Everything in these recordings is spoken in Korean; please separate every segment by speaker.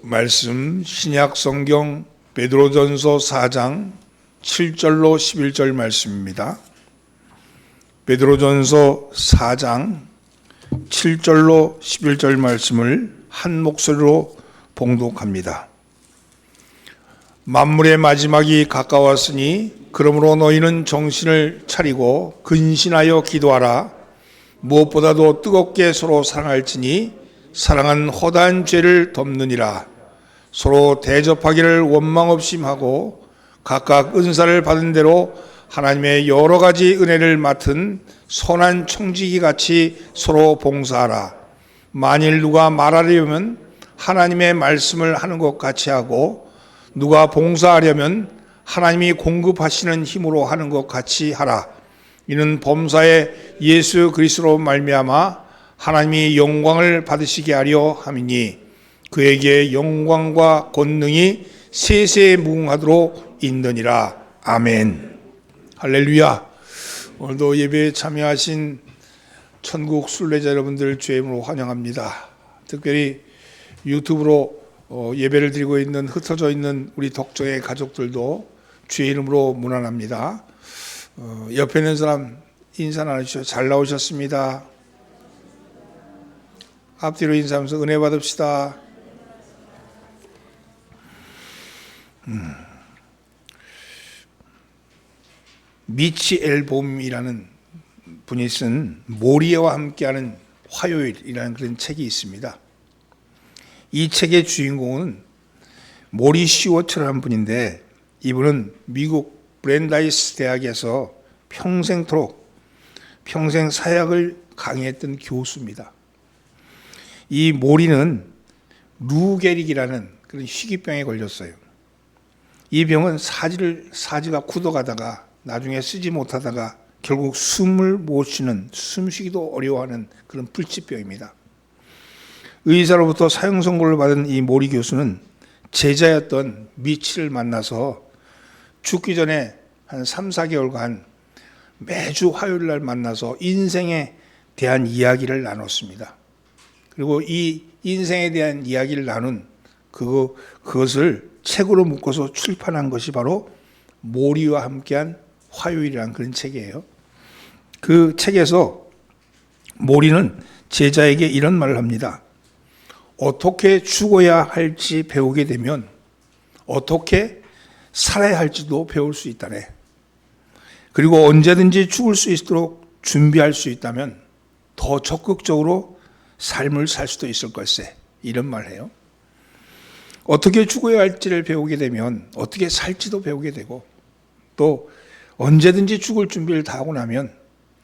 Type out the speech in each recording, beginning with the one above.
Speaker 1: 말씀 신약 성경 베드로전서 4장 7절로 11절 말씀입니다. 베드로전서 4장 7절로 11절 말씀을 한 목소리로 봉독합니다. 만물의 마지막이 가까웠으니 그러므로 너희는 정신을 차리고 근신하여 기도하라. 무엇보다도 뜨겁게 서로 사랑할지니 사랑은 허다한 죄를 덮느니라. 서로 대접하기를 원망 없이 하고 각각 은사를 받은 대로 하나님의 여러 가지 은혜를 맡은 선한 청지기 같이 서로 봉사하라. 만일 누가 말하려면 하나님의 말씀을 하는 것 같이 하고 누가 봉사하려면 하나님이 공급하시는 힘으로 하는 것 같이 하라. 이는 범사에 예수 그리스도로 말미암아 하나님이 영광을 받으시게 하려 함이니 그에게 영광과 권능이 세세에 무궁하도록 있느니라. 아멘. 할렐루야. 오늘도 예배에 참여하신 천국 순례자 여러분들 주의 이름으로 환영합니다. 특별히 유튜브로 예배를 드리고 있는 흩어져 있는 우리 독정의 가족들도 주의 이름으로 문안합니다. 옆에 있는 사람 인사 나누시죠. 잘 나오셨습니다. 앞뒤로 인사하면서 은혜 받읍시다. 미치 엘봄이라는 분이 쓴 모리아와 함께하는 화요일이라는 그런 책이 있습니다. 이 책의 주인공은 모리 시워트라는 분인데 이분은 미국 브랜다이스 대학에서 평생 사역을 강의했던 교수입니다. 이 모리는 루게릭이라는 그런 희귀병에 걸렸어요. 이 병은 사지가 굳어가다가 나중에 쓰지 못하다가 결국 숨을 못 쉬는, 숨쉬기도 어려워하는 그런 불치병입니다. 의사로부터 사형 선고를 받은 이 모리 교수는 제자였던 미치를 만나서 죽기 전에 한 3, 4개월간 매주 화요일 날 만나서 인생에 대한 이야기를 나눴습니다. 그리고 이 인생에 대한 이야기를 나눈 그것을 책으로 묶어서 출판한 것이 바로 모리와 함께한 화요일이라는 그런 책이에요. 그 책에서 모리는 제자에게 이런 말을 합니다. 어떻게 죽어야 할지 배우게 되면 어떻게 살아야 할지도 배울 수 있다네. 그리고 언제든지 죽을 수 있도록 준비할 수 있다면 더 적극적으로 삶을 살 수도 있을 걸세. 이런 말을 해요. 어떻게 죽어야 할지를 배우게 되면 어떻게 살지도 배우게 되고 또 언제든지 죽을 준비를 다 하고 나면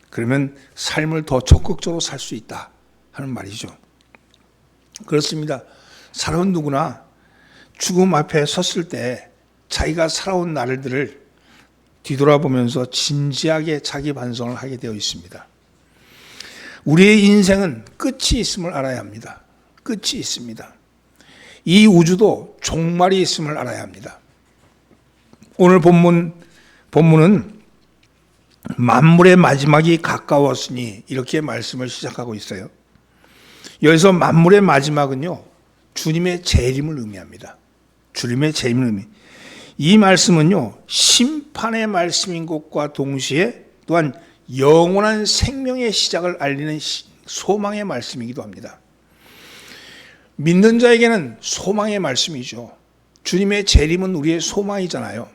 Speaker 1: 그러면 삶을 더 적극적으로 살 수 있다 하는 말이죠. 그렇습니다. 사람은 누구나 죽음 앞에 섰을 때 자기가 살아온 날들을 뒤돌아보면서 진지하게 자기 반성을 하게 되어 있습니다. 우리의 인생은 끝이 있음을 알아야 합니다. 끝이 있습니다. 이 우주도 종말이 있음을 알아야 합니다. 오늘 본문은 만물의 마지막이 가까웠으니 이렇게 말씀을 시작하고 있어요. 여기서 만물의 마지막은요, 주님의 재림을 의미합니다. 주님의 재림을 의미. 이 말씀은요, 심판의 말씀인 것과 동시에 또한 영원한 생명의 시작을 알리는 소망의 말씀이기도 합니다. 믿는 자에게는 소망의 말씀이죠. 주님의 재림은 우리의 소망이잖아요.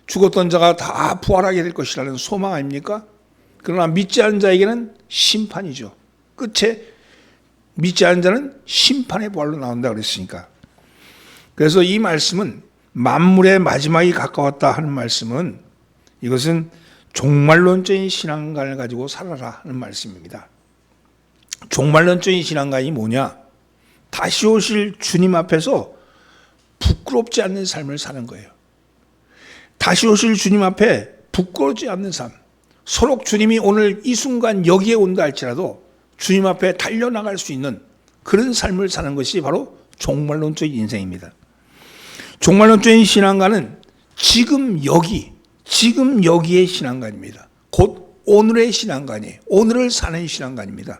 Speaker 1: 죽었던 자가 다 부활하게 될 것이라는 소망 아닙니까? 그러나 믿지 않은 자에게는 심판이죠. 끝에 믿지 않은 자는 심판의 부활로 나온다 그랬으니까. 그래서 이 말씀은 만물의 마지막이 가까웠다 하는 말씀은 이것은 종말론적인 신앙관을 가지고 살아라 하는 말씀입니다. 종말론적인 신앙관이 뭐냐? 다시 오실 주님 앞에서 부끄럽지 않는 삶을 사는 거예요. 다시 오실 주님 앞에 부끄럽지 않는 삶. 서로 주님이 오늘 이 순간 여기에 온다 할지라도 주님 앞에 달려나갈 수 있는 그런 삶을 사는 것이 바로 종말론적인 인생입니다. 종말론적인 신앙관은 지금 여기의 신앙관입니다. 곧 오늘의 신앙관이에요. 오늘을 사는 신앙관입니다.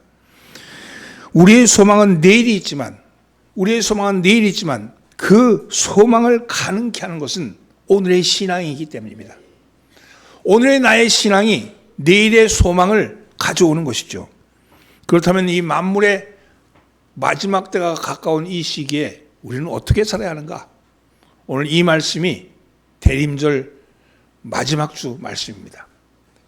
Speaker 1: 우리의 소망은 내일이 있지만 그 소망을 가능케 하는 것은 오늘의 신앙이기 때문입니다. 오늘의 나의 신앙이 내일의 소망을 가져오는 것이죠. 그렇다면 이 만물의 마지막 때가 가까운 이 시기에 우리는 어떻게 살아야 하는가? 오늘 이 말씀이 대림절 마지막 주 말씀입니다.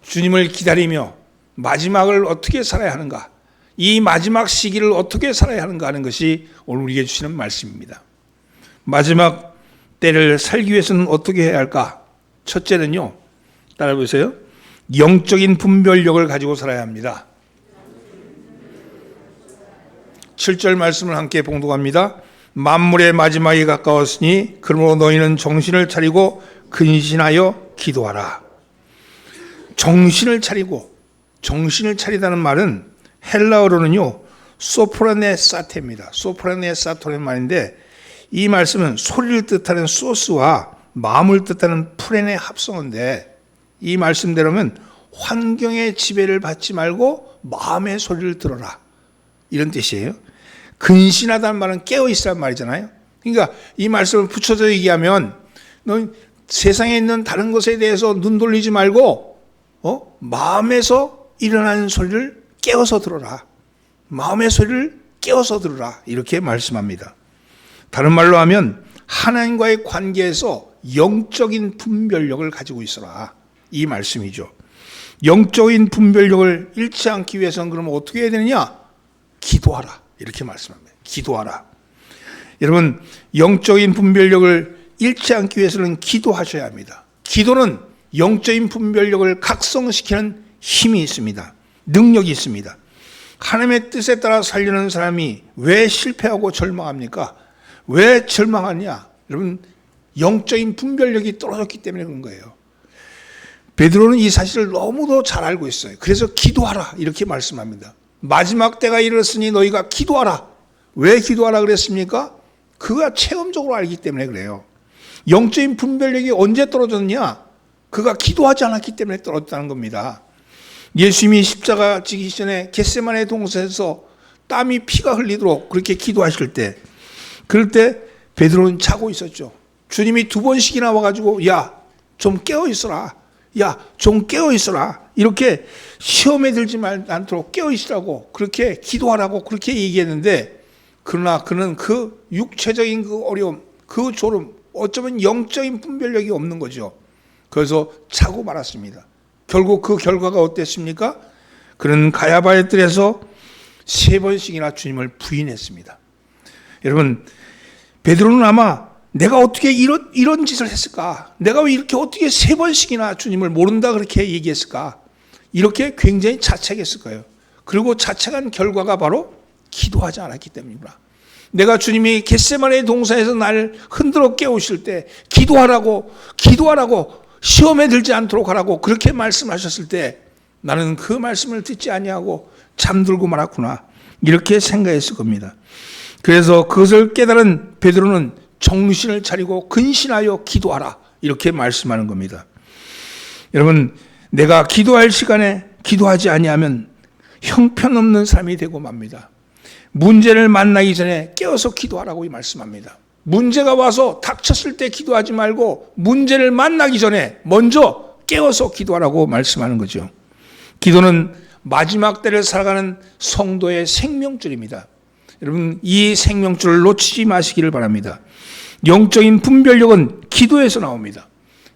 Speaker 1: 주님을 기다리며 마지막을 어떻게 살아야 하는가? 이 마지막 시기를 어떻게 살아야 하는가 하는 것이 오늘 우리에게 주시는 말씀입니다. 마지막 때를 살기 위해서는 어떻게 해야 할까? 첫째는요, 따라 보세요. 영적인 분별력을 가지고 살아야 합니다. 7절 말씀을 함께 봉독합니다. 만물의 마지막이 가까웠으니 그러므로 너희는 정신을 차리고 근신하여 기도하라. 정신을 차리고, 정신을 차리다는 말은 헬라어로는요 소프라네사테입니다. 소프라네사토라는 말인데 이 말씀은 소리를 뜻하는 소스와 마음을 뜻하는 프렌의 합성어인데 이 말씀대로면 환경의 지배를 받지 말고 마음의 소리를 들어라 이런 뜻이에요. 근신하다는 말은 깨어있으란 말이잖아요. 그러니까 이 말씀을 붙여서 얘기하면 너 세상에 있는 다른 것에 대해서 눈 돌리지 말고 마음에서 일어나는 소리를 깨어서 들어라. 마음의 소리를 깨어서 들어라. 이렇게 말씀합니다. 다른 말로 하면 하나님과의 관계에서 영적인 분별력을 가지고 있어라. 이 말씀이죠. 영적인 분별력을 잃지 않기 위해서는 그러면 어떻게 해야 되느냐? 기도하라. 이렇게 말씀합니다. 기도하라. 여러분, 영적인 분별력을 잃지 않기 위해서는 기도하셔야 합니다. 기도는 영적인 분별력을 각성시키는 힘이 있습니다. 능력이 있습니다. 하나님의 뜻에 따라 살려는 사람이 왜 실패하고 절망합니까? 왜 절망하냐? 여러분, 영적인 분별력이 떨어졌기 때문에 그런 거예요. 베드로는 이 사실을 너무도 잘 알고 있어요. 그래서 기도하라 이렇게 말씀합니다. 마지막 때가 이르렀으니 너희가 기도하라. 왜 기도하라 그랬습니까? 그가 체험적으로 알기 때문에 그래요. 영적인 분별력이 언제 떨어졌냐? 그가 기도하지 않았기 때문에 떨어졌다는 겁니다. 예수님이 십자가 지기 전에 겟세마네 동산에서 땀이 피가 흘리도록 그렇게 기도하실 때, 그럴 때 베드로는 자고 있었죠. 주님이 2번씩이나 와가지고 야, 좀 깨어 있어라. 야, 좀 깨어 있어라. 이렇게 시험에 들지 않도록 깨어 있으라고 그렇게 기도하라고 그렇게 얘기했는데, 그러나 그는 그 육체적인 그 어려움, 그 졸음, 어쩌면 영적인 분별력이 없는 거죠. 그래서 자고 말았습니다. 결국 그 결과가 어땠습니까? 그는 가야바의 뜰에서 3번씩이나 주님을 부인했습니다. 여러분, 베드로는 아마 내가 어떻게 이런 짓을 했을까? 내가 왜 이렇게 어떻게 3번씩이나 주님을 모른다 그렇게 얘기했을까? 이렇게 굉장히 자책했을 거예요. 그리고 자책한 결과가 바로 기도하지 않았기 때문입니다. 내가 주님이 겟세마네 동산에서 나를 흔들어 깨우실 때 기도하라고 시험에 들지 않도록 하라고 그렇게 말씀하셨을 때 나는 그 말씀을 듣지 아니하고 잠들고 말았구나 이렇게 생각했을 겁니다. 그래서 그것을 깨달은 베드로는 정신을 차리고 근신하여 기도하라 이렇게 말씀하는 겁니다. 여러분, 내가 기도할 시간에 기도하지 아니하면 형편없는 삶이 되고 맙니다. 문제를 만나기 전에 깨어서 기도하라고 말씀합니다. 문제가 와서 닥쳤을 때 기도하지 말고 문제를 만나기 전에 먼저 깨어서 기도하라고 말씀하는 거죠. 기도는 마지막 때를 살아가는 성도의 생명줄입니다. 여러분, 이 생명줄을 놓치지 마시기를 바랍니다. 영적인 분별력은 기도에서 나옵니다.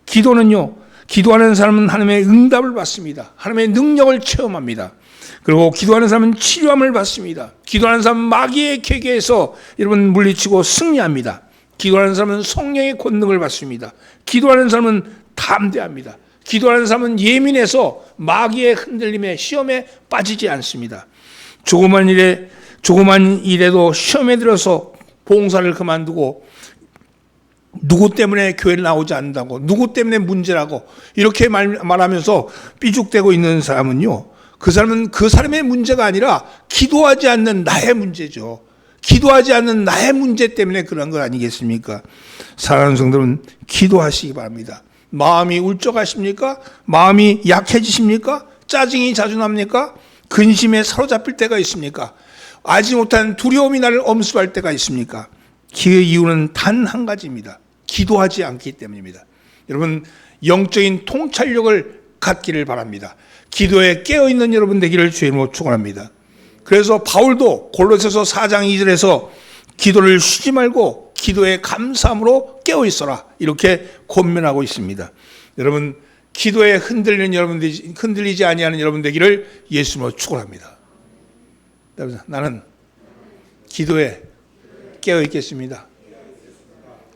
Speaker 1: 기도는요, 기도하는 사람은 하나님의 응답을 받습니다. 하나님의 능력을 체험합니다. 그리고 기도하는 사람은 치료함을 받습니다. 기도하는 사람은 마귀의 계계에서 여러분 물리치고 승리합니다. 기도하는 사람은 성령의 권능을 받습니다. 기도하는 사람은 담대합니다. 기도하는 사람은 예민해서 마귀의 흔들림에 시험에 빠지지 않습니다. 조그만 일에도 시험에 들어서 봉사를 그만두고 누구 때문에 교회를 나오지 않는다고, 누구 때문에 문제라고 이렇게 말하면서 삐죽대고 있는 사람은요, 그 사람은 그 사람의 문제가 아니라 기도하지 않는 나의 문제죠. 기도하지 않는 나의 문제 때문에 그런 것 아니겠습니까? 사랑하는 성도는 기도하시기 바랍니다. 마음이 울적하십니까? 마음이 약해지십니까? 짜증이 자주 납니까? 근심에 사로잡힐 때가 있습니까? 알지 못한 두려움이 나를 엄습할 때가 있습니까? 그 이유는 단 한 가지입니다. 기도하지 않기 때문입니다. 여러분, 영적인 통찰력을 갖기를 바랍니다. 기도에 깨어있는 여러분 되기를 주의 이름으로 축원합니다. 그래서 바울도 골로새서 4장 2절에서 기도를 쉬지 말고 기도에 감사함으로 깨어있어라, 이렇게 권면하고 있습니다. 여러분, 기도에 흔들리지 아니하는 여러분 되기를 예수님으로 축원합니다. 나는 기도에 깨어있겠습니다.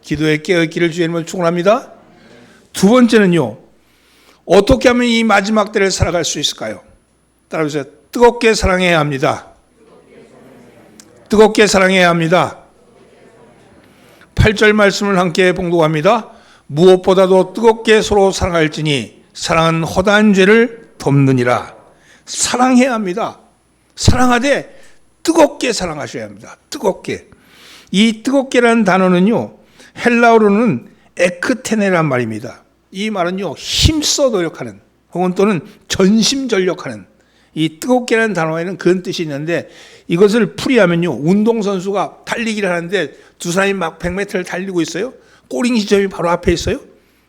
Speaker 1: 기도에 깨어있기를 주의 이름으로 축원합니다. 두 번째는요, 어떻게 하면 이 마지막 때를 살아갈 수 있을까요? 따라해주세요. 뜨겁게 사랑해야 합니다. 뜨겁게 사랑해야 합니다. 8절 말씀을 함께 봉독합니다. 무엇보다도 뜨겁게 서로 사랑할지니 사랑은 허다한 죄를 덮느니라. 사랑해야 합니다. 사랑하되 뜨겁게 사랑하셔야 합니다. 뜨겁게. 이 뜨겁게라는 단어는요, 헬라어로는 에크테네란 말입니다. 이 말은요, 힘써 노력하는 혹은 또는 전심전력하는, 이 뜨겁게라는 단어에는 그런 뜻이 있는데, 이것을 풀이하면요, 운동선수가 달리기를 하는데 두 사람이 막 100m를 달리고 있어요. 꼬링 지점이 바로 앞에 있어요.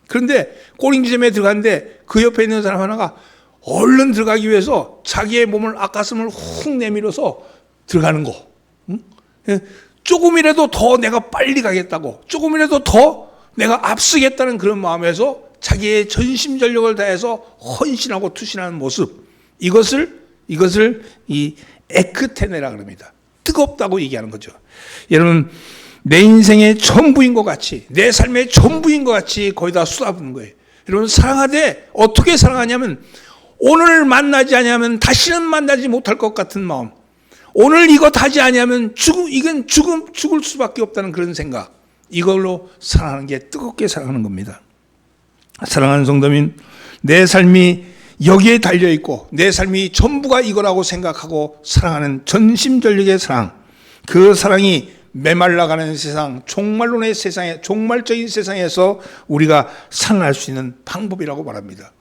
Speaker 1: 그런데 꼬링 지점에 들어갔는데 그 옆에 있는 사람 하나가 얼른 들어가기 위해서 자기의 몸을 앞가슴을 훅 내밀어서 들어가는 거. 조금이라도 더 내가 빨리 가겠다고, 조금이라도 더 내가 앞서겠다는 그런 마음에서 자기의 전심전력을 다해서 헌신하고 투신하는 모습, 이것을 이 에크테네라 그럽니다. 뜨겁다고 얘기하는 거죠. 여러분, 내 인생의 전부인 것 같이, 내 삶의 전부인 것 같이 거의 다 쏟아붓는 거예요. 여러분, 사랑하되 어떻게 사랑하냐면, 오늘 만나지 않으면 다시는 만나지 못할 것 같은 마음, 오늘 이것 하지 않으면 죽을 수밖에 없다는 그런 생각, 이걸로 사랑하는 게 뜨겁게 사랑하는 겁니다. 사랑하는 성도님, 내 삶이 여기에 달려있고 내 삶이 전부가 이거라고 생각하고 사랑하는 전심전력의 사랑, 그 사랑이 메말라가는 세상, 종말론의 세상에, 종말적인 세상에서 우리가 살아날 수 있는 방법이라고 말합니다.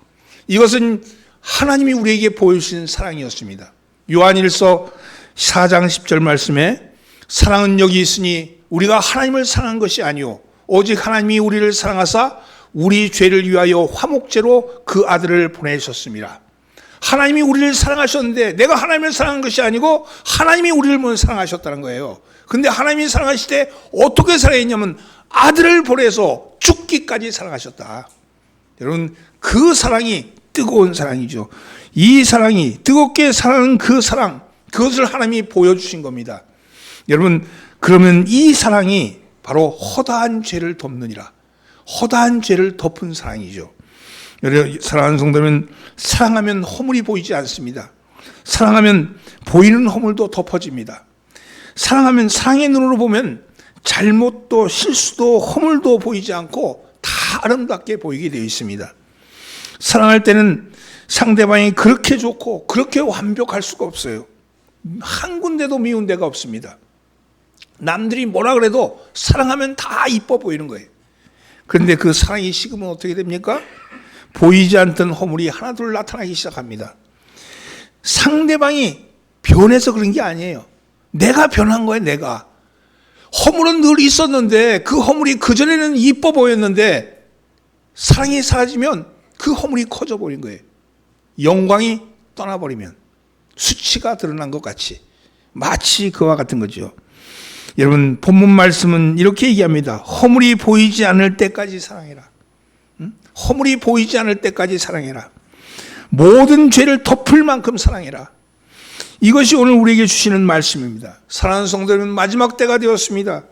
Speaker 1: 이것은 하나님이 우리에게 보여주신 사랑이었습니다. 요한일서 4장 10절 말씀에 사랑은 여기 있으니 우리가 하나님을 사랑한 것이 아니요 오직 하나님이 우리를 사랑하사 우리 죄를 위하여 화목제로 그 아들을 보내셨습니다. 하나님이 우리를 사랑하셨는데 내가 하나님을 사랑한 것이 아니고 하나님이 우리를 먼저 사랑하셨다는 거예요. 근데 하나님이 사랑하실 때 어떻게 사랑했냐면 아들을 보내서 죽기까지 사랑하셨다. 여러분, 그 사랑이 뜨거운 사랑이죠. 이 사랑이 뜨겁게 사랑하는 그 사랑, 그것을 하나님이 보여주신 겁니다. 여러분, 그러면 이 사랑이 바로 허다한 죄를 덮느니라. 허다한 죄를 덮은 사랑이죠. 여러분, 사랑하는 성도는 사랑하면 허물이 보이지 않습니다. 사랑하면 보이는 허물도 덮어집니다. 사랑하면 사랑의 눈으로 보면 잘못도 실수도 허물도 보이지 않고 다 아름답게 보이게 되어 있습니다. 사랑할 때는 상대방이 그렇게 좋고 그렇게 완벽할 수가 없어요. 한 군데도 미운 데가 없습니다. 남들이 뭐라 그래도 사랑하면 다 이뻐 보이는 거예요. 그런데 그 사랑이 식으면 어떻게 됩니까? 보이지 않던 허물이 하나둘 나타나기 시작합니다. 상대방이 변해서 그런 게 아니에요. 내가 변한 거예요. 내가. 허물은 늘 있었는데 그 허물이 그전에는 이뻐 보였는데 사랑이 사라지면 그 허물이 커져 버린 거예요. 영광이 떠나버리면 수치가 드러난 것 같이, 마치 그와 같은 거죠. 여러분, 본문 말씀은 이렇게 얘기합니다. 허물이 보이지 않을 때까지 사랑해라. 허물이 보이지 않을 때까지 사랑해라. 모든 죄를 덮을 만큼 사랑해라. 이것이 오늘 우리에게 주시는 말씀입니다. 사랑하는 성도들은 마지막 때가 되었습니다.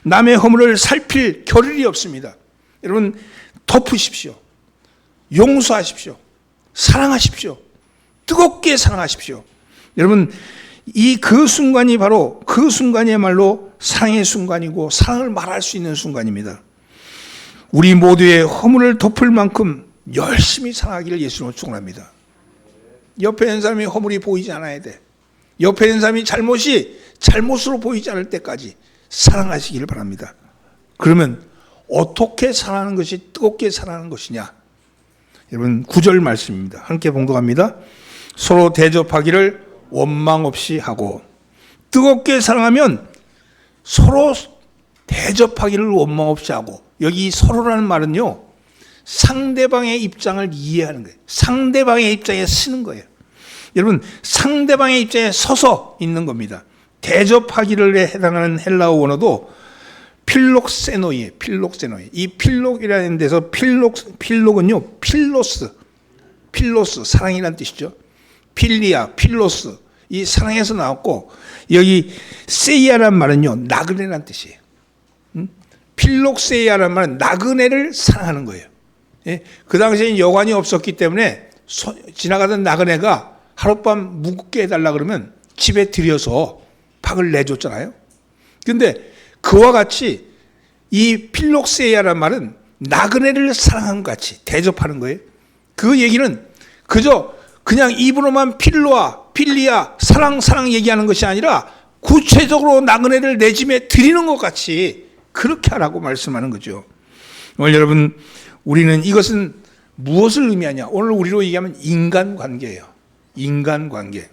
Speaker 1: 남의 허물을 살필 겨를이 없습니다. 여러분, 덮으십시오. 용서하십시오. 사랑하십시오. 뜨겁게 사랑하십시오. 여러분, 그 순간이 바로 그 순간이야말로 사랑의 순간이고 사랑을 말할 수 있는 순간입니다. 우리 모두의 허물을 덮을 만큼 열심히 사랑하기를 예수님으로 축원합니다. 옆에 있는 사람이 허물이 보이지 않아야 돼. 옆에 있는 사람이 잘못이 잘못으로 보이지 않을 때까지 사랑하시기를 바랍니다. 그러면 어떻게 사랑하는 것이 뜨겁게 사랑하는 것이냐? 여러분, 9절 말씀입니다. 함께 봉독합니다. 서로 대접하기를 원망 없이 하고, 뜨겁게 사랑하면 서로 대접하기를 원망 없이 하고, 여기 서로라는 말은요, 상대방의 입장을 이해하는 거예요. 상대방의 입장에 쓰는 거예요. 여러분, 상대방의 입장에 서서 있는 겁니다. 대접하기를 해당하는 헬라어 원어도 필록세노이에요. 필록세노이. 이 필록이라는 데서 필록은요, 필로스, 사랑이라는 뜻이죠. 필리아, 필로스, 이 사랑에서 나왔고, 여기 세이아란 말은요, 나그네라는 뜻이에요. 필록세이아란 말은 나그네를 사랑하는 거예요. 예? 그 당시에는 여관이 없었기 때문에 지나가던 나그네가 하룻밤 묵게 해달라 그러면 집에 들여서 박을 내줬잖아요. 근데 그와 같이 이 필록세이아란 말은 나그네를 사랑하는 것 같이 대접하는 거예요. 그 얘기는 그냥 입으로만 필로아, 필리아, 사랑 얘기하는 것이 아니라 구체적으로 나그네를 내 집에 드리는 것 같이 그렇게 하라고 말씀하는 거죠. 오늘 여러분, 우리는 이것은 무엇을 의미하냐? 오늘 우리로 얘기하면 인간관계예요. 인간관계.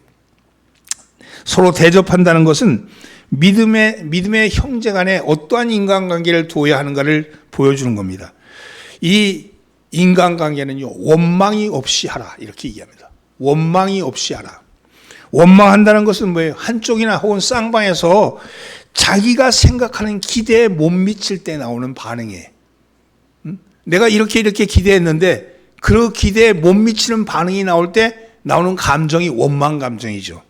Speaker 1: 서로 대접한다는 것은 믿음의 형제 간에 어떠한 인간관계를 두어야 하는가를 보여주는 겁니다. 이 인간관계는요, 원망이 없이 하라, 이렇게 얘기합니다. 원망이 없이 하라. 원망한다는 것은 뭐예요? 한쪽이나 혹은 쌍방에서 자기가 생각하는 기대에 못 미칠 때 나오는 반응이에요. 내가 이렇게 기대했는데 그 기대에 못 미치는 반응이 나올 때 나오는 감정이 원망 감정이죠.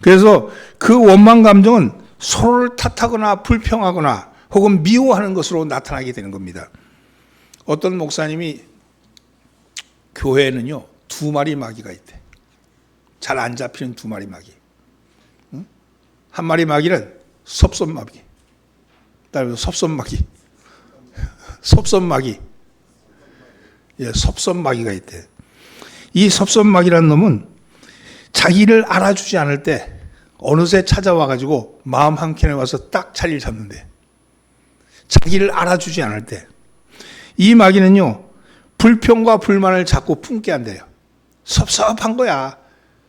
Speaker 1: 그래서 그 원망 감정은 서로를 탓하거나 불평하거나 혹은 미워하는 것으로 나타나게 되는 겁니다. 어떤 목사님이 교회에는요, 2마리 마귀가 있대. 잘 안 잡히는 2마리 마귀. 한 마리 마귀는 섭섭마귀. 따라서 섭섭마귀. 섭섭마귀. 예, 섭섭마귀가 있대. 이 섭섭마귀라는 놈은 자기를 알아주지 않을 때 어느새 찾아와가지고 마음 한켠에 와서 딱 자리를 잡는데, 자기를 알아주지 않을 때 이 마귀는요, 불평과 불만을 자꾸 품게 한대요. 섭섭한 거야.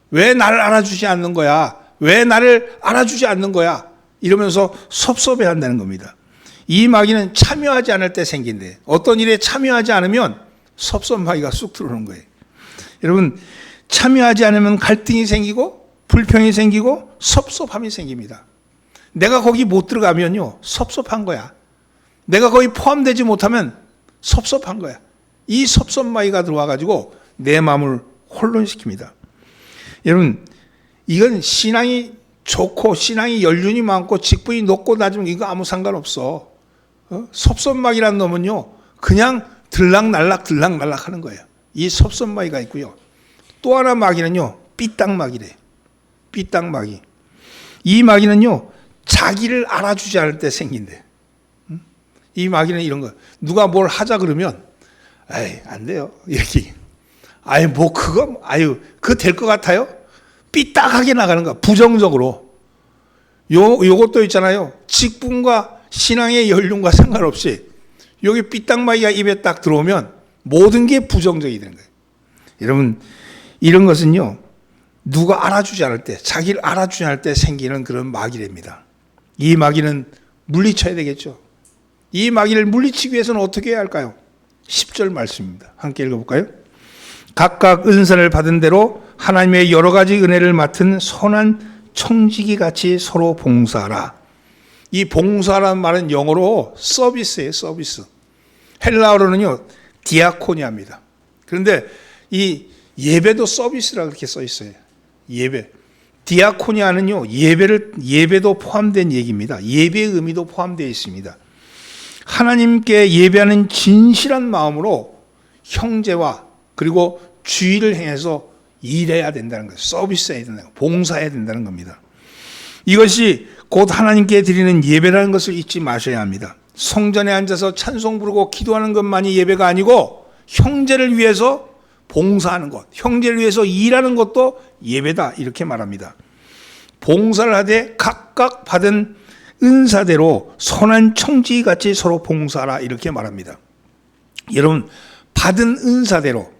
Speaker 1: 왜 나를 알아주지 않는 거야? 왜 나를 알아주지 않는 거야? 이러면서 섭섭해 한다는 겁니다. 이 마귀는 참여하지 않을 때 생긴대. 어떤 일에 참여하지 않으면 섭섭마귀가 쑥 들어오는 거예요. 여러분, 참여하지 않으면 갈등이 생기고 불평이 생기고 섭섭함이 생깁니다. 내가 거기 못 들어가면요, 섭섭한 거야. 내가 거기 포함되지 못하면 섭섭한 거야. 이 섭섭마귀가 들어와가지고 내 마음을 혼돈시킵니다. 여러분, 이건 신앙이 좋고 신앙이 연륜이 많고 직분이 높고 낮으면 이거 아무 상관없어. 섭섭마귀라는 놈은요, 그냥 들락날락 하는 거예요. 이 섭섭마귀가 있고요. 또 하나 마귀는요, 삐딱마귀래요. 삐딱마귀. 이 마귀는요, 자기를 알아주지 않을 때 생긴대. 이 마귀는 이런 거. 누가 뭘 하자 그러면, 에이, 안 돼요. 이렇게. 그거 될 것 같아요? 삐딱하게 나가는 거야. 부정적으로. 요것도 있잖아요. 직분과 신앙의 연륜과 상관없이 여기 삐딱마귀가 입에 딱 들어오면 모든 게 부정적이 되는 거예요. 여러분, 이런 것은요, 누가 알아주지 않을 때, 자기를 알아주지 않을 때 생기는 그런 마귀랍니다. 이 마귀는 물리쳐야 되겠죠. 이 마귀를 물리치기 위해서는 어떻게 해야 할까요? 10절 말씀입니다. 함께 읽어볼까요? 각각 은사를 받은 대로 하나님의 여러 가지 은혜를 맡은 선한 청지기 같이 서로 봉사하라. 이 봉사라는 말은 영어로 서비스예요. 서비스. 헬라어로는요, 디아코니아입니다. 그런데 이 예배도 서비스라고 그렇게 써 있어요. 예배. 디아코니아는요, 예배도 포함된 얘기입니다. 예배의 의미도 포함되어 있습니다. 하나님께 예배하는 진실한 마음으로 형제와 그리고 주의를 행해서 일해야 된다는 거예요. 서비스해야 된다는 거예요. 봉사해야 된다는 겁니다. 이것이 곧 하나님께 드리는 예배라는 것을 잊지 마셔야 합니다. 성전에 앉아서 찬송 부르고 기도하는 것만이 예배가 아니고 형제를 위해서 봉사하는 것, 형제를 위해서 일하는 것도 예배다, 이렇게 말합니다. 봉사를 하되 각각 받은 은사대로 선한 청지기같이 서로 봉사하라, 이렇게 말합니다. 여러분, 받은 은사대로,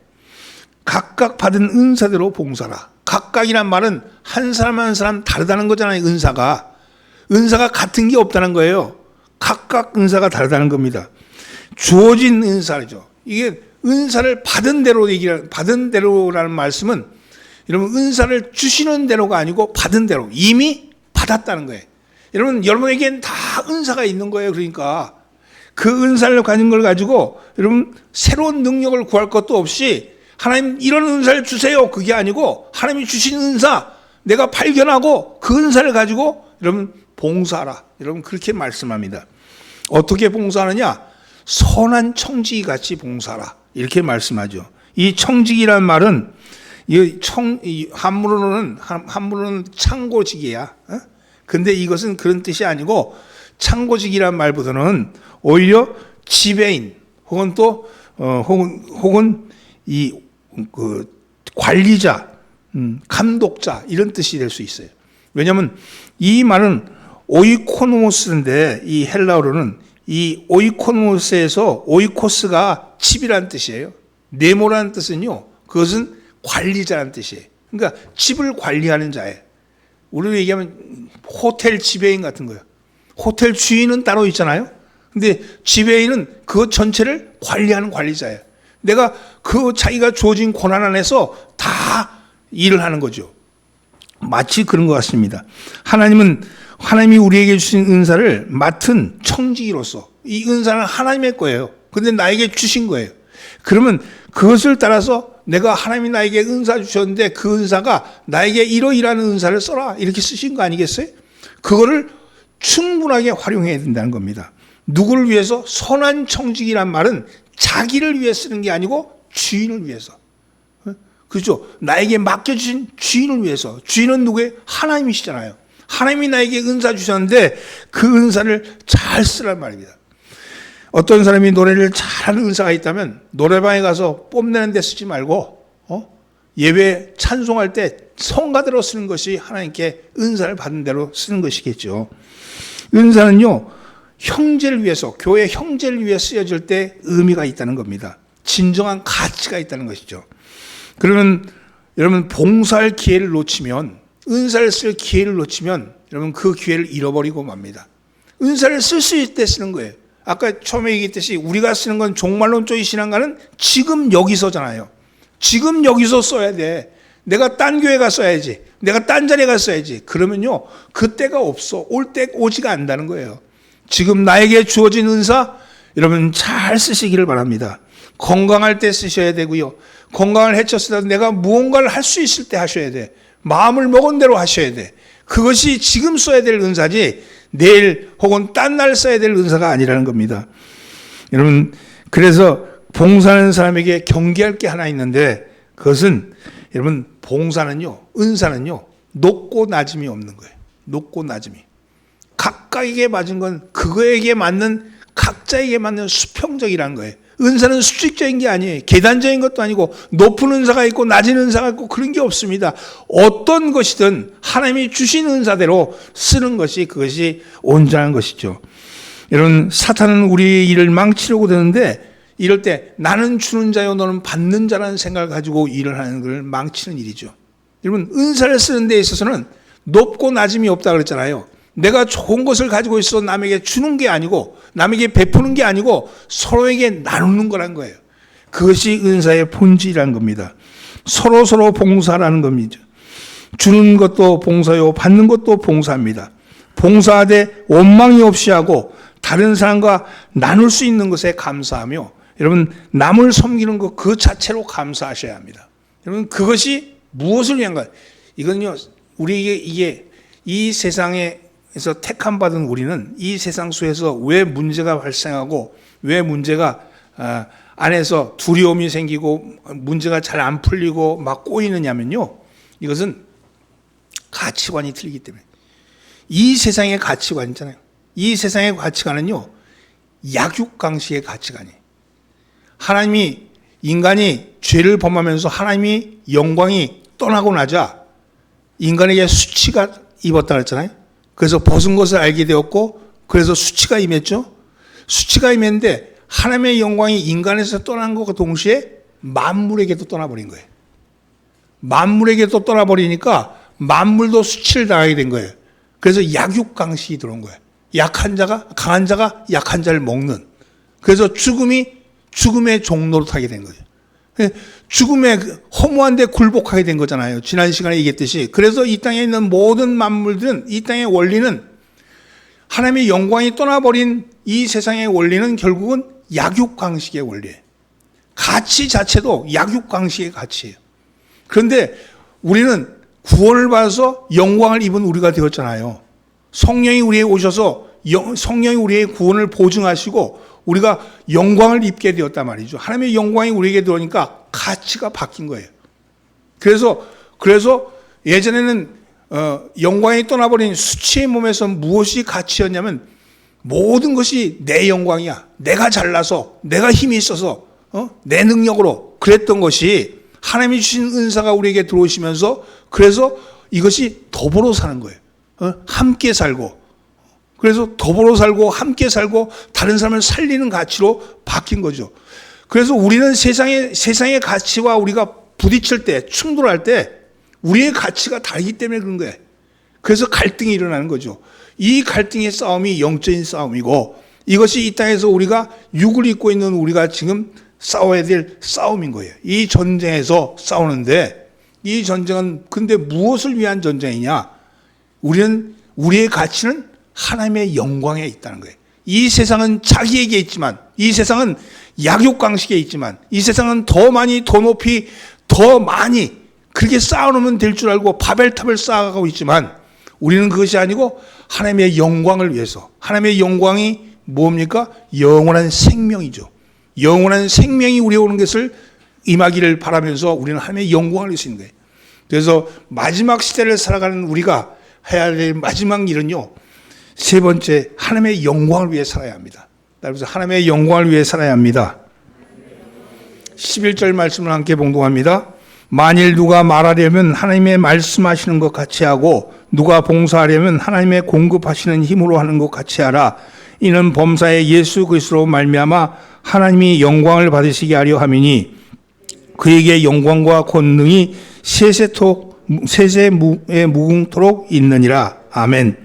Speaker 1: 각각 받은 은사대로 봉사라. 각각이란 말은 한 사람 한 사람 다르다는 거잖아요. 은사가 같은 게 없다는 거예요. 각각 은사가 다르다는 겁니다. 주어진 은사죠. 이게 은사를 받은 대로 받은 대로라는 말씀은 여러분 은사를 주시는 대로가 아니고 받은 대로 이미 받았다는 거예요. 여러분 여러분에겐 다 은사가 있는 거예요. 그러니까 그 은사를 가진 걸 가지고 여러분 새로운 능력을 구할 것도 없이 하나님 이런 은사를 주세요. 그게 아니고 하나님이 주신 은사 내가 발견하고 그 은사를 가지고 여러분 봉사하라. 여러분 그렇게 말씀합니다. 어떻게 봉사하느냐? 선한 청지기 같이 봉사하라. 이렇게 말씀하죠. 이 청지기란 말은 한문으로는 창고지기야. 근데 이것은 그런 뜻이 아니고 창고지기란 말보다는 오히려 지배인 혹은 또 혹은 관리자, 감독자 이런 뜻이 될 수 있어요. 왜냐하면 이 말은 오이코노모스인데 이 헬라어로는 이 오이코노모스에서 오이코스가 집이라는 뜻이에요. 네모라는 뜻은요. 그것은 관리자라는 뜻이에요. 그러니까 집을 관리하는 자예요. 우리로 얘기하면 호텔 지배인 같은 거예요. 호텔 주인은 따로 있잖아요. 근데 지배인은 그 전체를 관리하는 관리자예요. 내가 그 자기가 주어진 권한 안에서 다 일을 하는 거죠. 마치 그런 것 같습니다. 하나님이 우리에게 주신 은사를 맡은 청지기로서 이 은사는 하나님의 거예요. 근데 나에게 주신 거예요. 그러면 그것을 따라서 내가 하나님이 나에게 은사 주셨는데 그 은사가 나에게 이러이러한 은사를 써라 이렇게 쓰신 거 아니겠어요? 그거를 충분하게 활용해야 된다는 겁니다. 누구를 위해서? 선한 청지기란 말은 자기를 위해 쓰는 게 아니고 주인을 위해서. 그렇죠? 나에게 맡겨주신 주인을 위해서. 주인은 누구예요? 하나님이시잖아요. 하나님이 나에게 은사 주셨는데 그 은사를 잘 쓰란 말입니다. 어떤 사람이 노래를 잘하는 은사가 있다면 노래방에 가서 뽐내는 데 쓰지 말고 예배 찬송할 때 성가대로 쓰는 것이 하나님께 은사를 받은 대로 쓰는 것이겠죠. 은사는요 형제를 위해서 교회 형제를 위해 쓰여질 때 의미가 있다는 겁니다. 진정한 가치가 있다는 것이죠. 그러면 여러분 봉사할 기회를 놓치면 은사를 쓸 기회를 놓치면 여러분 그 기회를 잃어버리고 맙니다. 은사를 쓸 수 있을 때 쓰는 거예요. 아까 처음에 얘기했듯이 우리가 쓰는 건 종말론적인 신앙가는 지금 여기서잖아요. 지금 여기서 써야 돼. 내가 딴 교회 가 써야지. 내가 딴 자리에 가 써야지. 그러면요 그때가 없어. 올 때 오지가 않는다는 거예요. 지금 나에게 주어진 은사 여러분 잘 쓰시기를 바랍니다. 건강할 때 쓰셔야 되고요. 건강을 해쳤으라도 내가 무언가를 할 수 있을 때 하셔야 돼. 마음을 먹은 대로 하셔야 돼. 그것이 지금 써야 될 은사지 내일 혹은 딴 날 써야 될 은사가 아니라는 겁니다. 여러분 그래서 봉사하는 사람에게 경계할 게 하나 있는데 그것은 여러분 봉사는요 은사는요 높고 낮음이 없는 거예요. 높고 낮음이. 각각에게 맞은 건 그거에게 맞는 각자에게 맞는 수평적이라는 거예요. 은사는 수직적인 게 아니에요. 계단적인 것도 아니고 높은 은사가 있고 낮은 은사가 있고 그런 게 없습니다. 어떤 것이든 하나님이 주신 은사대로 쓰는 것이 그것이 온전한 것이죠. 여러분 사탄은 우리의 일을 망치려고 드는데 이럴 때 나는 주는 자요 너는 받는 자라는 생각을 가지고 일을 하는 걸 망치는 일이죠. 여러분 은사를 쓰는 데 있어서는 높고 낮음이 없다 그랬잖아요. 내가 좋은 것을 가지고 있어 남에게 주는 게 아니고 남에게 베푸는 게 아니고 서로에게 나누는 거란 거예요. 그것이 은사의 본질이라는 겁니다. 서로 봉사라는 겁니다. 주는 것도 봉사요 받는 것도 봉사입니다. 봉사하되 원망이 없이 하고 다른 사람과 나눌 수 있는 것에 감사하며 여러분 남을 섬기는 것 그 자체로 감사하셔야 합니다. 여러분 그것이 무엇을 위한가? 이건요 우리에게 이게 이 세상에서 택함 받은 우리는 이 세상 속에서 왜 문제가 발생하고 왜 문제가 안에서 두려움이 생기고 문제가 잘 안 풀리고 막 꼬이느냐면요 이것은 가치관이 틀리기 때문에 이 세상의 가치관 있잖아요. 이 세상의 가치관은요 약육강식의 가치관이에요. 하나님이 인간이 죄를 범하면서 하나님이 영광이 떠나고 나자 인간에게 수치가 입었다 그랬잖아요. 그래서 벗은 것을 알게 되었고 그래서 수치가 임했죠. 수치가 임했는데 하나님의 영광이 인간에서 떠난 것과 동시에 만물에게도 떠나버린 거예요. 만물에게도 떠나버리니까 만물도 수치를 당하게 된 거예요. 그래서 약육강식이 들어온 거예요. 강한 자가 약한 자를 먹는. 그래서 죽음의 종로로 타게 된 거죠. 죽음의 허무한 데 굴복하게 된 거잖아요. 지난 시간에 얘기했듯이. 그래서 이 땅에 있는 모든 만물들은, 이 땅의 원리는, 하나님의 영광이 떠나버린 이 세상의 원리는 결국은 약육강식의 원리예요. 가치 자체도 약육강식의 가치예요. 그런데 우리는 구원을 받아서 영광을 입은 우리가 되었잖아요. 성령이 우리에게 오셔서 성령이 우리의 구원을 보증하시고 우리가 영광을 입게 되었단 말이죠. 하나님의 영광이 우리에게 들어오니까 가치가 바뀐 거예요. 그래서 예전에는 영광이 떠나버린 수치의 몸에서 무엇이 가치였냐면 모든 것이 내 영광이야. 내가 잘나서, 내가 힘이 있어서, 내 능력으로 그랬던 것이 하나님이 주신 은사가 우리에게 들어오시면서 그래서 이것이 더불어 사는 거예요. 함께 살고. 그래서 더불어 살고 함께 살고 다른 사람을 살리는 가치로 바뀐 거죠. 그래서 우리는 세상의 가치와 우리가 부딪힐 때, 충돌할 때 우리의 가치가 다르기 때문에 그런 거예요. 그래서 갈등이 일어나는 거죠. 이 갈등의 싸움이 영적인 싸움이고 이것이 이 땅에서 우리가 육을 입고 있는 우리가 지금 싸워야 될 싸움인 거예요. 이 전쟁에서 싸우는데 이 전쟁은 근데 무엇을 위한 전쟁이냐? 우리의 가치는 하나님의 영광에 있다는 거예요. 이 세상은 자기에게 있지만, 이 세상은 약육강식에 있지만, 이 세상은 더 많이, 더 높이, 더 많이 그렇게 쌓아놓으면 될 줄 알고 바벨탑을 쌓아가고 있지만 우리는 그것이 아니고 하나님의 영광을 위해서, 하나님의 영광이 뭡니까? 영원한 생명이죠. 영원한 생명이 우리에 오는 것을 임하기를 바라면서 우리는 하나님의 영광을 위해서 있는 거예요. 그래서 마지막 시대를 살아가는 우리가 해야 될 마지막 일은요, 세 번째, 하나님의 영광을 위해 살아야 합니다. 그래서 하나님의 영광을 위해 살아야 합니다. 11절 말씀을 함께 봉독합니다. 만일 누가 말하려면 하나님의 말씀하시는 것 같이 하고 누가 봉사하려면 하나님의 공급하시는 힘으로 하는 것 같이 하라. 이는 범사의 예수 그리스도로 말미암아 하나님이 영광을 받으시게 하려 함이니 그에게 영광과 권능이 세세에 무궁토록 있느니라. 아멘.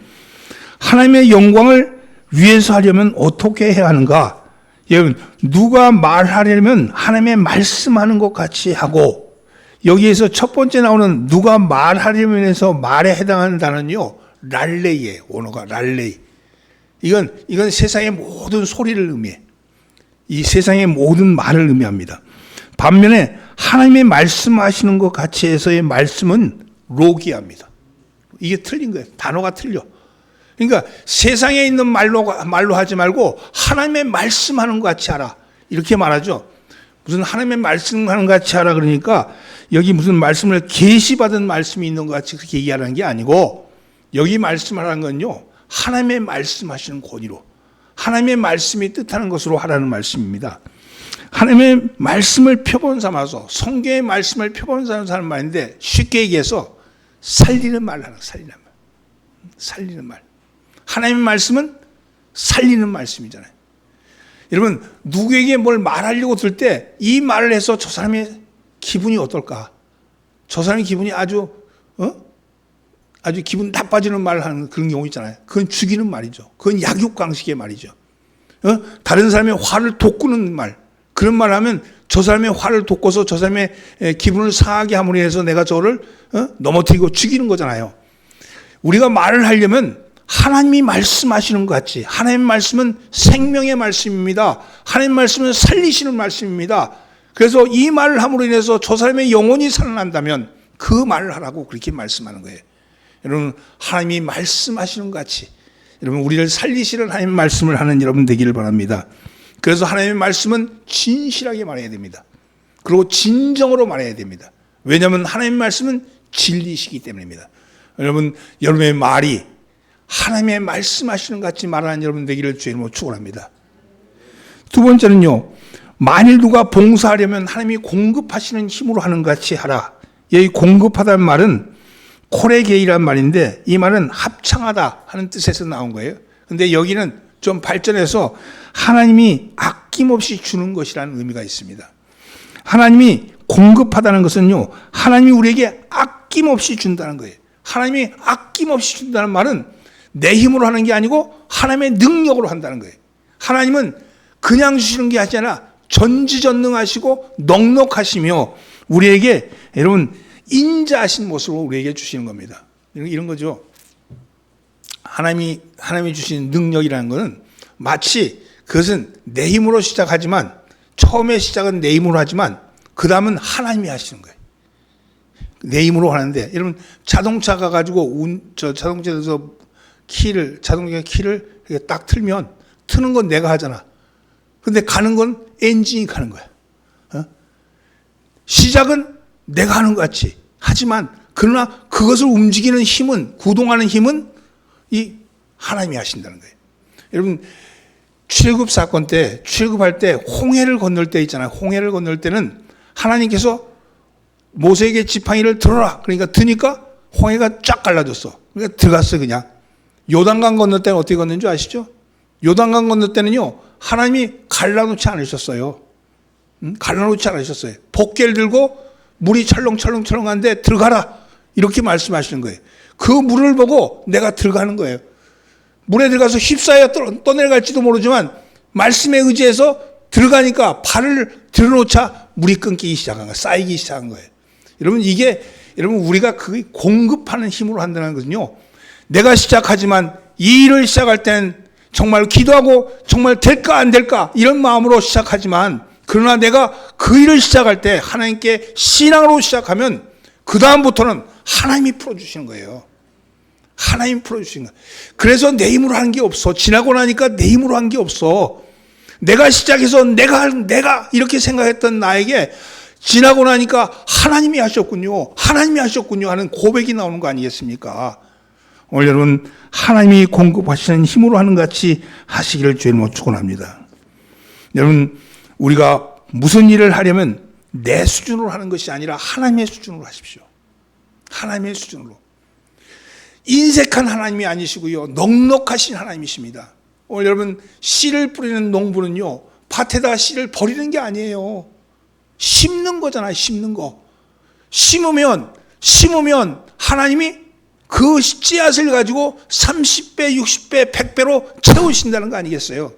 Speaker 1: 하나님의 영광을 위해서 하려면 어떻게 해야 하는가? 여러분, 누가 말하려면 하나님의 말씀하는 것 같이 하고, 여기에서 첫 번째 나오는 누가 말하려면 해서 말에 해당하는 단어는요, 랄레이예요. 원어가 랄레이. 이건 세상의 모든 소리를 의미해. 이 세상의 모든 말을 의미합니다. 반면에 하나님의 말씀하시는 것 같이 해서의 말씀은 로기아입니다. 이게 틀린 거예요. 단어가 틀려. 그러니까 세상에 있는 말로 하지 말고 하나님의 말씀하는 것 같이 하라. 이렇게 말하죠. 무슨 하나님의 말씀하는 것 같이 하라 그러니까 여기 무슨 말씀을 계시받은 말씀이 있는 것 같이 그렇게 얘기하는 게 아니고 여기 말씀하라는 건요, 하나님의 말씀하시는 권위로, 하나님의 말씀이 뜻하는 것으로 하라는 말씀입니다. 하나님의 말씀을 표본 삼아서 성경의 말씀을 표본 삼아서 하는 말인데 쉽게 얘기해서 살리는 말을 하는, 살리는 말. 하나님의 말씀은 살리는 말씀이잖아요. 여러분, 누구에게 뭘 말하려고 들 때 이 말을 해서 저 사람의 기분이 어떨까? 저 사람의 기분이 아주 기분 나빠지는 말을 하는 그런 경우 있잖아요. 그건 죽이는 말이죠. 그건 약육강식의 말이죠. 다른 사람의 화를 돋구는 말, 그런 말 하면 저 사람의 화를 돋궈서 저 사람의 기분을 상하게 함으로 해서 내가 저를 넘어뜨리고 죽이는 거잖아요. 우리가 말을 하려면 하나님이 말씀하시는 것 같이, 하나님 말씀은 생명의 말씀입니다. 하나님 말씀은 살리시는 말씀입니다. 그래서 이 말을 함으로 인해서 저 사람의 영혼이 살아난다면 그 말을 하라고 그렇게 말씀하는 거예요. 여러분, 하나님이 말씀하시는 것 같이 여러분 우리를 살리시는 하나님 말씀을 하는 여러분 되기를 바랍니다. 그래서 하나님의 말씀은 진실하게 말해야 됩니다. 그리고 진정으로 말해야 됩니다. 왜냐하면 하나님의 말씀은 진리시기 때문입니다. 여러분의 말이 하나님의 말씀하시는 것 같이 말하는 여러분 되기를 주의 이름으로 축원합니다. 두 번째는요, 만일 누가 봉사하려면 하나님이 공급하시는 힘으로 하는 것 같이 하라. 여기 공급하다는 말은 코레게이란 말인데 이 말은 합창하다 하는 뜻에서 나온 거예요. 근데 여기는 좀 발전해서 하나님이 아낌없이 주는 것이라는 의미가 있습니다. 하나님이 공급하다는 것은요, 하나님이 우리에게 아낌없이 준다는 거예요. 하나님이 아낌없이 준다는 말은 내 힘으로 하는 게 아니고 하나님의 능력으로 한다는 거예요. 하나님은 그냥 주시는 게 아니라 전지전능하시고 넉넉하시며 우리에게 여러분 인자하신 모습으로 우리에게 주시는 겁니다. 이런 거죠. 하나님이 주신 능력이라는 것은 마치 그것은 내 힘으로 시작하지만 처음에 시작은 내 힘으로 하지만 그 다음은 하나님이 하시는 거예요. 내 힘으로 하는데 여러분 자동차가 가지고 자동차에서 자동차 키를 이렇게 딱 틀면 트는 건 내가 하잖아. 근데 가는 건 엔진이 가는 거야. 시작은 내가 하는 것 같이 하지만 그러나 그것을 움직이는 힘은 구동하는 힘은 이 하나님이 하신다는 거예요. 여러분 출애굽 사건 때 출애굽할 때 홍해를 건널 때 있잖아요. 홍해를 건널 때는 하나님께서 모세에게 지팡이를 들어라. 그러니까 드니까 홍해가 쫙 갈라졌어. 그러니까 들어갔어 그냥. 요단강 건널 때는 어떻게 건넌 줄 아시죠? 요단강 건널 때는요 하나님이 갈라놓지 않으셨어요. 갈라놓지 않으셨어요. 복개를 들고 물이 철렁철렁철렁한데 들어가라 이렇게 말씀하시는 거예요. 그 물을 보고 내가 들어가는 거예요. 물에 들어가서 휩싸여 떠내려갈지도 모르지만 말씀에 의지해서 들어가니까 발을 들어놓자 물이 끊기기 시작한 거예요. 쌓이기 시작한 거예요. 여러분 우리가 그 공급하는 힘으로 한다는 것은요 내가 시작하지만 이 일을 시작할 땐 정말 기도하고 정말 될까 안 될까 이런 마음으로 시작하지만 그러나 내가 그 일을 시작할 때 하나님께 신앙으로 시작하면 그 다음부터는 하나님이 풀어주시는 거예요. 하나님이 풀어주시는 거예요. 그래서 내 힘으로 하는 게 없어. 지나고 나니까 내 힘으로 한 게 없어. 내가 시작해서 내가 이렇게 생각했던 나에게 지나고 나니까 하나님이 하셨군요. 하나님이 하셨군요 하는 고백이 나오는 거 아니겠습니까? 오늘 여러분 하나님이 공급하시는 힘으로 하는 것 같이 하시기를 주님으로 축원합니다. 여러분 우리가 무슨 일을 하려면 내 수준으로 하는 것이 아니라 하나님의 수준으로 하십시오. 하나님의 수준으로. 인색한 하나님이 아니시고요. 넉넉하신 하나님이십니다. 오늘 여러분 씨를 뿌리는 농부는요. 밭에다가 씨를 버리는 게 아니에요. 심는 거잖아요. 심는 거. 심으면 하나님이 그 씨앗을 가지고 30배, 60배, 100배로 채우신다는 거 아니겠어요?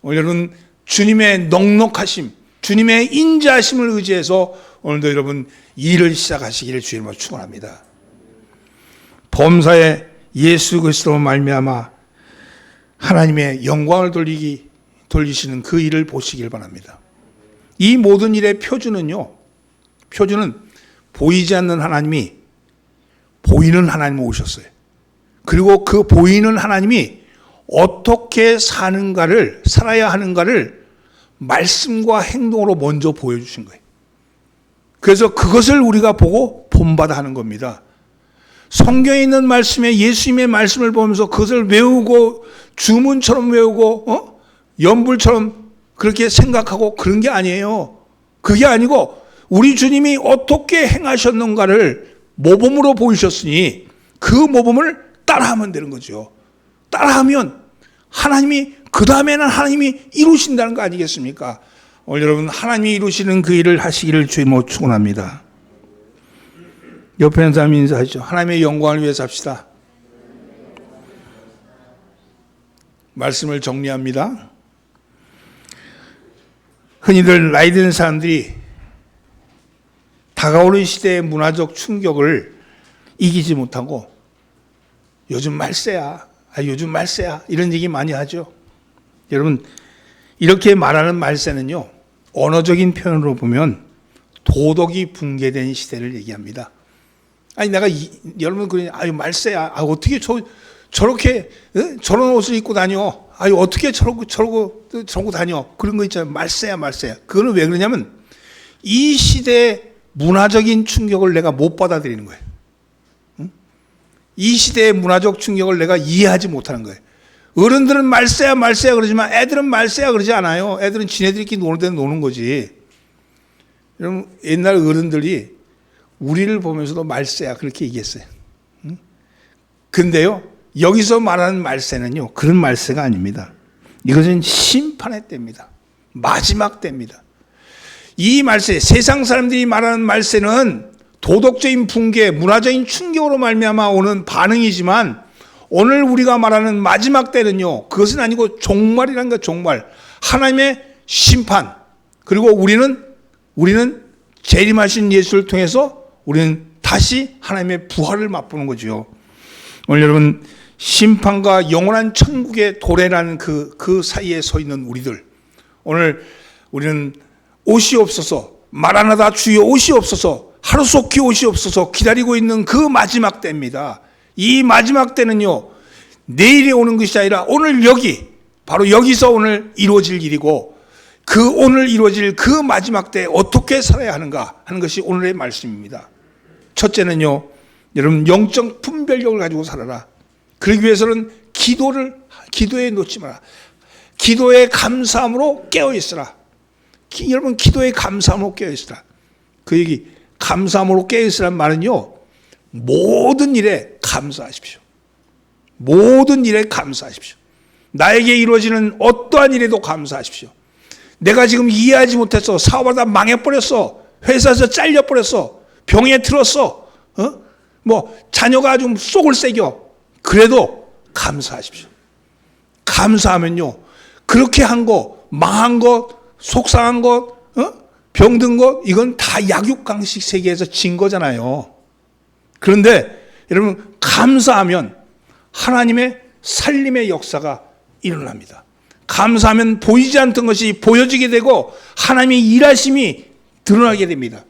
Speaker 1: 오늘 여러분 주님의 넉넉하심, 주님의 인자하심을 의지해서 오늘도 여러분 일을 시작하시기를 주님으로 축원합니다. 범사에 예수 그리스도로 말미암아 하나님의 영광을 돌리시는 그 일을 보시길 바랍니다. 이 모든 일의 표준은 보이지 않는 하나님이 보이는 하나님으로 오셨어요. 그리고 그 보이는 하나님이 어떻게 살아야 하는가를 말씀과 행동으로 먼저 보여주신 거예요. 그래서 그것을 우리가 보고 본받아 하는 겁니다. 성경에 있는 말씀에 예수님의 말씀을 보면서 그것을 외우고 주문처럼 외우고 연불처럼 그렇게 생각하고 그런 게 아니에요. 그게 아니고 우리 주님이 어떻게 행하셨는가를 모범으로 보이셨으니 그 모범을 따라하면 되는 거죠. 따라하면 하나님이 그 다음에는 하나님이 이루신다는 거 아니겠습니까? 오늘 여러분 하나님이 이루시는 그 일을 하시기를 주님으로 축원합니다. 옆에 있는 사람 인사하시죠. 하나님의 영광을 위해서 합시다. 말씀을 정리합니다. 흔히들 나이 드는 사람들이 다가오는 시대의 문화적 충격을 이기지 못하고 요즘 말세야, 요즘 말세야 이런 얘기 많이 하죠. 여러분 이렇게 말하는 말세는요 언어적인 표현으로 보면 도덕이 붕괴된 시대를 얘기합니다. 여러분 그러니 말세야. 어떻게 저렇게 저런 옷을 입고 다녀? 어떻게 저러고 다녀? 그런 거 있잖아요. 말세야. 그거는 왜 그러냐면 이 시대의 문화적인 충격을 내가 못 받아들이는 거예요. 이 시대의 문화적 충격을 내가 이해하지 못하는 거예요. 어른들은 말세야 그러지만 애들은 말세야 그러지 않아요. 애들은 지네들끼리 노는 데는 노는 거지. 여러분 옛날 어른들이 우리를 보면서도 말세야 그렇게 얘기했어요. 근데요 여기서 말하는 말세는요 그런 말세가 아닙니다. 이것은 심판의 때입니다. 마지막 때입니다. 이 말세, 세상 사람들이 말하는 말세는 도덕적인 붕괴, 문화적인 충격으로 말미암아 오는 반응이지만 오늘 우리가 말하는 마지막 때는요, 그것은 아니고 종말이라는 것, 종말. 하나님의 심판. 그리고 우리는 재림하신 예수를 통해서 우리는 다시 하나님의 부활을 맛보는 거죠. 오늘 여러분, 심판과 영원한 천국의 도래라는 그 사이에 서 있는 우리들. 오늘 우리는 오시옵소서, 마라나다 주여 오시옵소서, 하루속히 오시옵소서 기다리고 있는 그 마지막 때입니다. 이 마지막 때는요, 내일이 오는 것이 아니라 오늘 여기, 바로 여기서 오늘 이루어질 일이고, 그 오늘 이루어질 그 마지막 때에 어떻게 살아야 하는가 하는 것이 오늘의 말씀입니다. 첫째는요, 여러분, 영적 분별력을 가지고 살아라. 그러기 위해서는 기도에 놓지 마라. 기도의 감사함으로 깨어있으라. 여러분, 기도의 감사함으로 깨어있으라. 그 얘기, 감사함으로 깨어있으라는 말은요, 모든 일에 감사하십시오. 모든 일에 감사하십시오. 나에게 이루어지는 어떠한 일에도 감사하십시오. 내가 지금 이해하지 못했어. 사업하다 망해버렸어. 회사에서 잘려버렸어. 병에 들었어. 자녀가 좀 속을 새겨. 그래도 감사하십시오. 감사하면요, 그렇게 한 거, 망한 것, 속상한 것, 병든 것, 이건 다 약육강식 세계에서 진 거잖아요. 그런데 여러분, 감사하면 하나님의 살림의 역사가 일어납니다. 감사하면 보이지 않던 것이 보여지게 되고 하나님의 일하심이 드러나게 됩니다.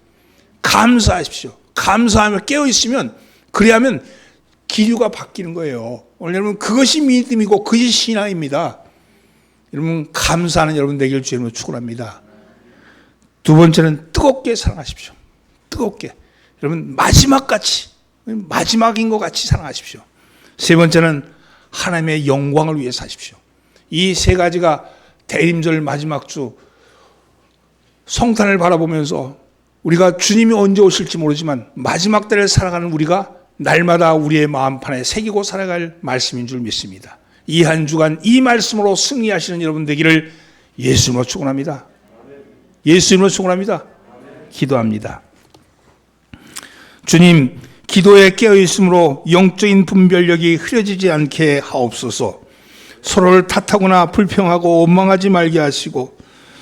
Speaker 1: 감사하십시오. 감사하며 깨어있으면, 그래야면 기류가 바뀌는 거예요. 오늘 여러분, 그것이 믿음이고 그것이 신앙입니다. 여러분, 감사하는 여러분 되길 주님으로 축원합니다. 두 번째는 뜨겁게 사랑하십시오. 뜨겁게. 여러분, 마지막인 것 같이 사랑하십시오. 세 번째는 하나님의 영광을 위해 사십시오. 이 세 가지가 대림절 마지막 주 성탄을 바라보면서 우리가 주님이 언제 오실지 모르지만 마지막 때를 살아가는 우리가 날마다 우리의 마음판에 새기고 살아갈 말씀인 줄 믿습니다. 이 한 주간 이 말씀으로 승리하시는 여러분 되기를 예수님으로 축원합니다. 예수님으로 축원합니다. 기도합니다. 주님, 기도에 깨어있으므로 영적인 분별력이 흐려지지 않게 하옵소서. 서로를 탓하거나 불평하고 원망하지 말게 하시고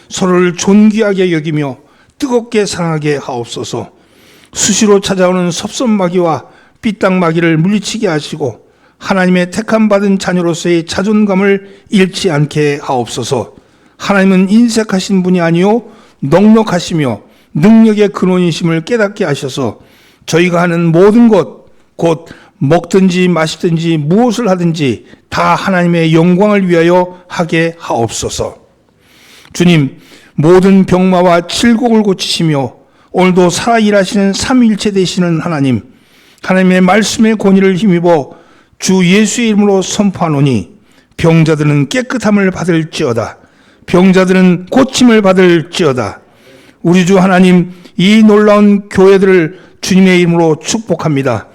Speaker 1: 서로를 존귀하게 여기며 뜨겁게 사랑하게 하옵소서. 수시로 찾아오는 섭섭마귀와 삐딱마귀를 물리치게 하시고 하나님의 택함 받은 자녀로서의 자존감을 잃지 않게 하옵소서. 하나님은 인색하신 분이 아니요 넉넉하시며 능력의 근원이심을 깨닫게 하셔서 저희가 하는 모든 것, 곧 먹든지 마시든지 무엇을 하든지 다 하나님의 영광을 위하여 하게 하옵소서. 주님, 모든 병마와 칠곡을 고치시며 오늘도 살아 일하시는 삼위일체 되시는 하나님, 하나님의 말씀의 권위를 힘입어 주 예수의 이름으로 선포하노니 병자들은 깨끗함을 받을지어다. 병자들은 고침을 받을지어다. 우리 주 하나님, 이 놀라운 교회들을 주님의 이름으로 축복합니다.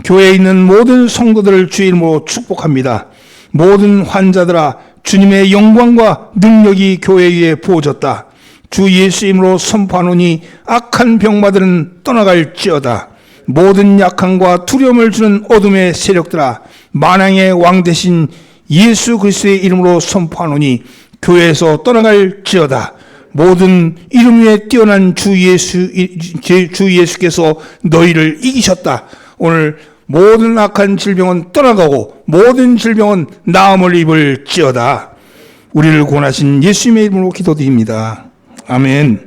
Speaker 1: 교회에 있는 모든 성도들을 주의 이름으로 축복합니다. 모든 환자들아, 주님의 영광과 능력이 교회 위에 부어졌다. 주 예수 이름으로 선포하노니 악한 병마들은 떠나갈지어다. 모든 약함과 두려움을 주는 어둠의 세력들아, 만왕의 왕 대신 예수 그리스도의 이름으로 선포하노니 교회에서 떠나갈지어다. 모든 이름 위에 뛰어난 주 예수께서 너희를 이기셨다. 오늘 모든 악한 질병은 떠나가고 모든 질병은 나음을 입을지어다. 우리를 구원하신 예수님의 이름으로 기도드립니다. 아멘.